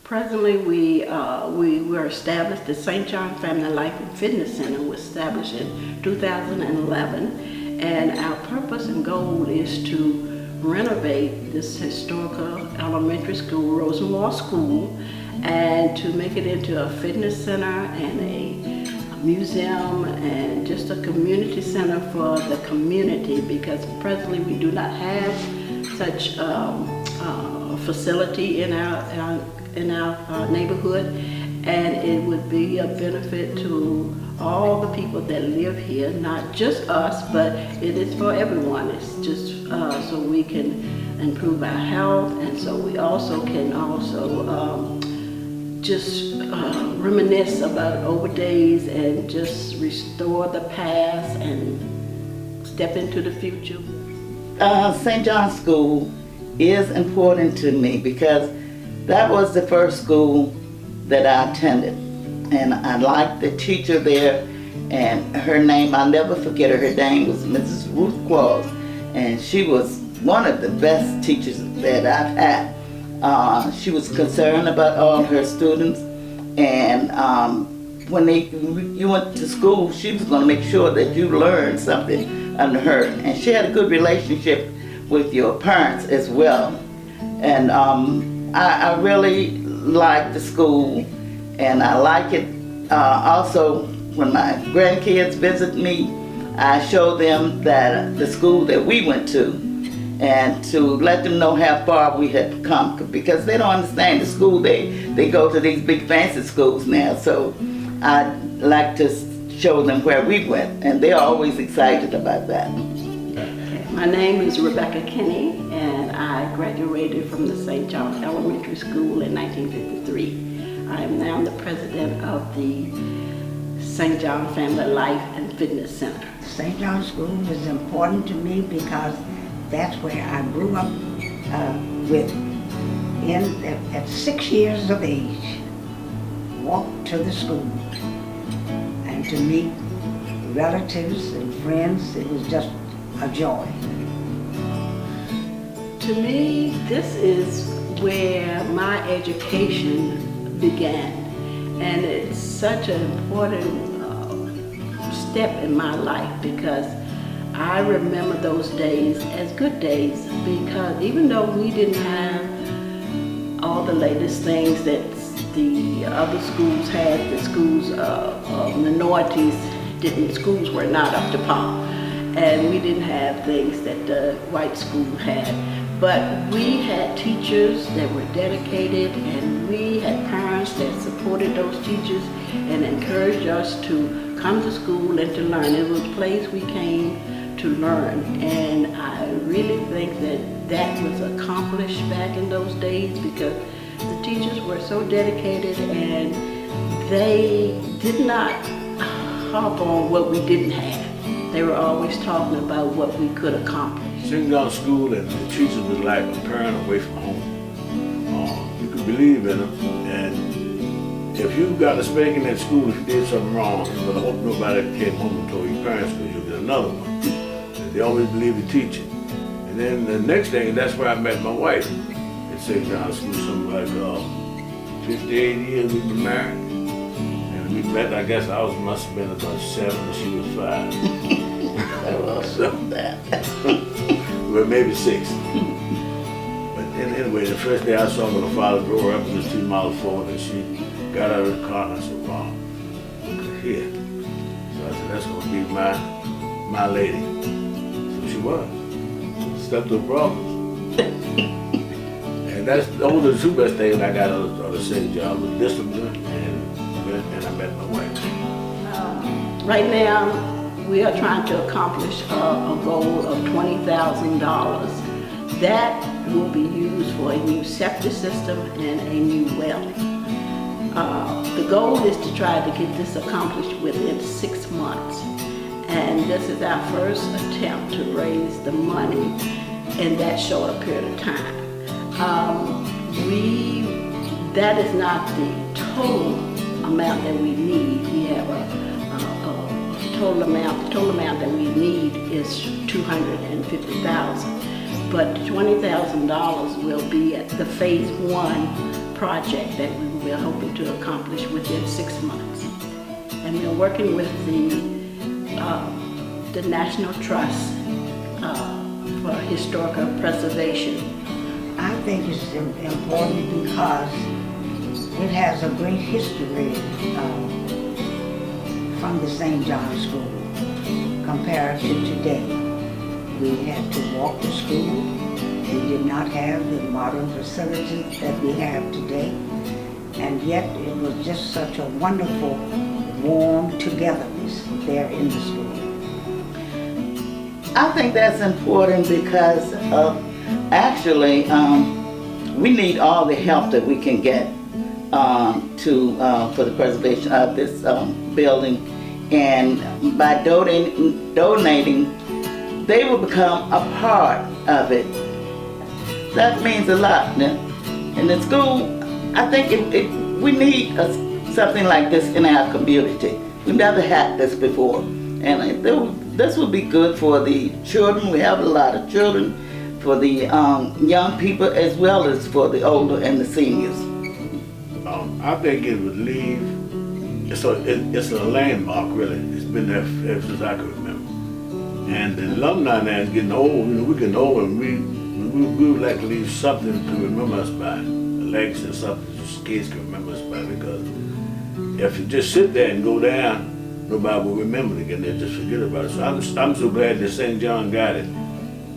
Presently, we were established. The St. John Family Life and Fitness Center was established in 2011, and our purpose and goal is to renovate this historical elementary school, Rosenwald School, and to make it into a fitness center and a museum and just a community center for the community, because presently we do not have such a facility in our neighborhood, and it would be a benefit to all the people that live here, not just us, but it is for everyone. It's just so we can improve our health, and so we also can just reminisce about old days and just restore the past and step into the future. St. John's School is important to me because that was the first school that I attended, and I liked the teacher there, and her name, I'll never forget her. Her name was Mrs. Ruth Qualls, and she was one of the best teachers that I've had. She was concerned about all her students, and when you went to school, she was going to make sure that you learned something under her, and she had a good relationship with your parents as well. And I really like the school, and I like it. Also, when my grandkids visit me, I show them that the school that we went to, and to let them know how far we had come, because they don't understand the school. They go to these big fancy schools now, so I like to show them where we went, and they're always excited about that. My name is Rebecca Kinney, and I graduated from the St. John Elementary School in 1953. I am now the president of the St. John Family Life and Fitness Center. St. John School is important to me because that's where I grew up at 6 years of age. Walked to the school, and to meet relatives and friends, it was just a joy. To me, this is where my education began, and it's such an important step in my life, because I remember those days as good days, because even though we didn't have all the latest things that the other schools had, the schools of minorities schools were not up to par, and we didn't have things that the white school had. But we had teachers that were dedicated, and we had parents that supported those teachers and encouraged us to come to school and to learn. It was a place we came to learn, and I really think that was accomplished back in those days, because the teachers were so dedicated, and they did not harp on what we didn't have. They were always talking about what we could accomplish. St. John's School and the teachers was like a parent away from home. You could believe in them, and if you got a spanking at school if you did something wrong, but I hope nobody came home and told your parents, because you'll get another one. And they always believed in teaching. And then the next thing, that's where I met my wife at St. John's School, something like 58 years we've been married. And we met, I guess must have been about 7 and she was 5. So that. Well, maybe 6. But anyway, the first day I saw my father drove up just 2 miles forward, and she got out of the car, and I said, wow, look at here. So I said, that's gonna be my lady. So she was. Stuck to her problems. And those are the 2 best things I got out of the St. John, was discipline, and I met my wife. Right now, we are trying to accomplish a goal of $20,000. That will be used for a new septic system and a new well. The goal is to try to get this accomplished within 6 months. And this is our first attempt to raise the money in that short period of time. That is not the total amount that we need. We have a total amount that we need is $250,000, but $20,000 will be at the phase 1 project that we were hoping to accomplish within 6 months. And we're working with the National Trust for Historical Preservation. I think it's important because it has a great history from the St. John School compared to today. We had to walk to school. We did not have the modern facilities that we have today. And yet it was just such a wonderful, warm togetherness there in the school. I think that's important because actually we need all the help that we can get for the preservation of this building, and by donating, they will become a part of it. That means a lot. In the school, I think we need something like this in our community. We've never had this before, and this would be good for the children. We have a lot of children, for the young people as well as for the older and the seniors. I think it would leave, it's a landmark really. It's been there ever since I can remember. And the alumni now is getting old, we're getting old, and we would like to leave something to remember us by, a legacy, something kids can remember us by, because if you just sit there and go down, nobody will remember it again, they'll just forget about it. So I'm so glad that St. John got it,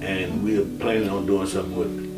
and we're planning on doing something with it.